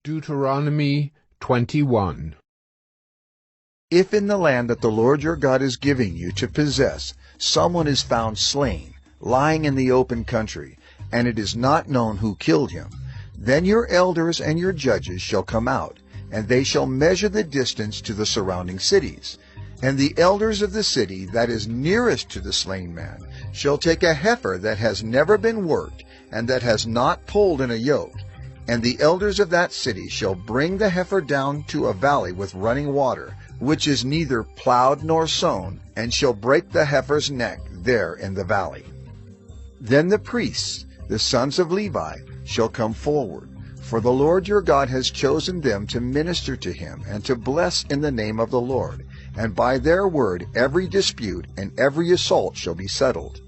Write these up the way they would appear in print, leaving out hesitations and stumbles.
Deuteronomy 21. If in the land that the Lord your God is giving you to possess, someone is found slain, lying in the open country, and it is not known who killed him, then your elders and your judges shall come out, and they shall measure the distance to the surrounding cities. And the elders of the city that is nearest to the slain man shall take a heifer that has never been worked, and that has not pulled in a yoke. And the elders of that city shall bring the heifer down to a valley with running water, which is neither plowed nor sown, and shall break the heifer's neck there in the valley. Then the priests, the sons of Levi, shall come forward, for the Lord your God has chosen them to minister to him and to bless in the name of the Lord, and by their word every dispute and every assault shall be settled.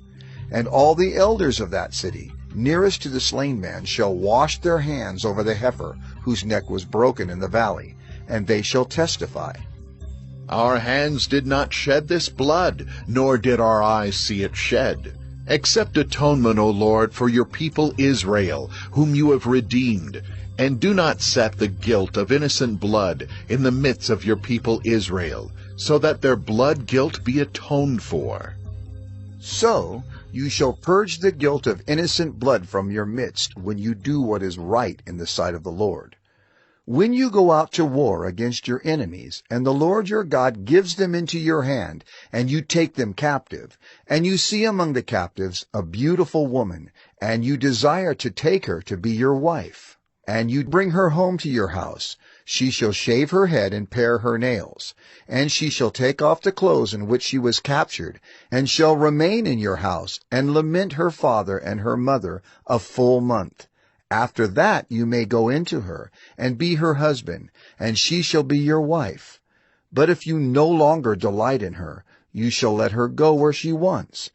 And all the elders of that city, nearest to the slain man, shall wash their hands over the heifer whose neck was broken in the valley, and they shall testify. Our hands did not shed this blood, nor did our eyes see it shed. Accept atonement, O Lord, for your people Israel, whom you have redeemed, and do not set the guilt of innocent blood in the midst of your people Israel, so that their blood guilt be atoned for. So you shall purge the guilt of innocent blood from your midst when you do what is right in the sight of the Lord. When you go out to war against your enemies, and the Lord your God gives them into your hand, and you take them captive, and you see among the captives a beautiful woman, and you desire to take her to be your wife, and you bring her home to your house, she shall shave her head and pare her nails, and she shall take off the clothes in which she was captured, and shall remain in your house, and lament her father and her mother a full month. After that you may go into her, and be her husband, and she shall be your wife. But if you no longer delight in her, you shall let her go where she wants.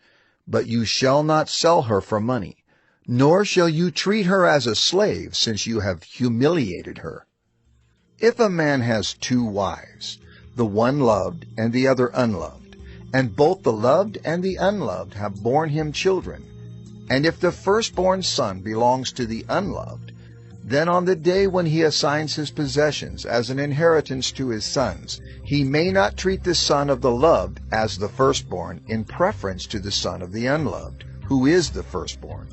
But you shall not sell her for money, nor shall you treat her as a slave, since you have humiliated her. If a man has two wives, the one loved and the other unloved, and both the loved and the unloved have borne him children, and if the firstborn son belongs to the unloved, then on the day when he assigns his possessions as an inheritance to his sons, he may not treat the son of the loved as the firstborn in preference to the son of the unloved, who is the firstborn.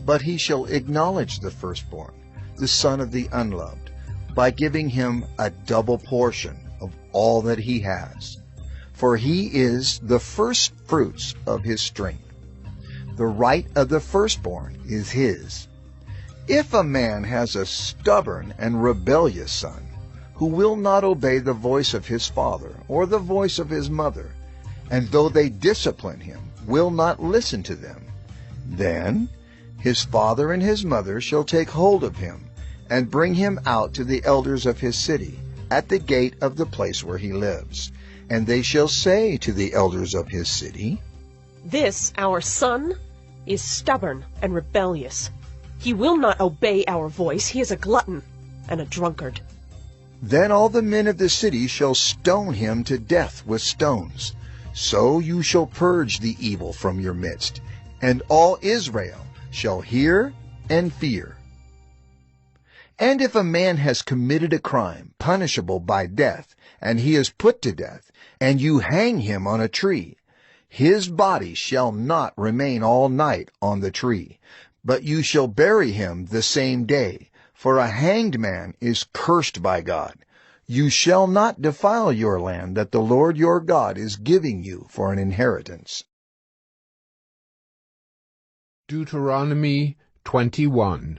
But he shall acknowledge the firstborn, the son of the unloved, by giving him a double portion of all that he has. For he is the first fruits of his strength. The right of the firstborn is his. If a man has a stubborn and rebellious son, who will not obey the voice of his father or the voice of his mother, and though they discipline him, will not listen to them, then his father and his mother shall take hold of him, and bring him out to the elders of his city, at the gate of the place where he lives. And they shall say to the elders of his city, This our son is stubborn and rebellious. He will not obey our voice. He is a glutton and a drunkard. Then all the men of the city shall stone him to death with stones. So you shall purge the evil from your midst, and all Israel shall hear and fear. And if a man has committed a crime punishable by death, and he is put to death, and you hang him on a tree, his body shall not remain all night on the tree, but you shall bury him the same day, for a hanged man is cursed by God. You shall not defile your land that the Lord your God is giving you for an inheritance. Deuteronomy 21.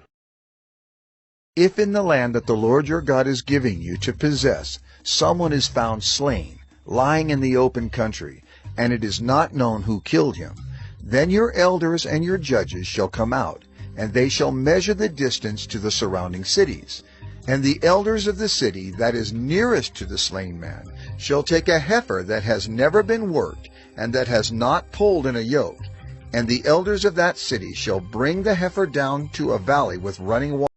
If in the land that the Lord your God is giving you to possess, someone is found slain, lying in the open country, and it is not known who killed him, then your elders and your judges shall come out, and they shall measure the distance to the surrounding cities. And the elders of the city that is nearest to the slain man shall take a heifer that has never been worked, and that has not pulled in a yoke. And the elders of that city shall bring the heifer down to a valley with running water,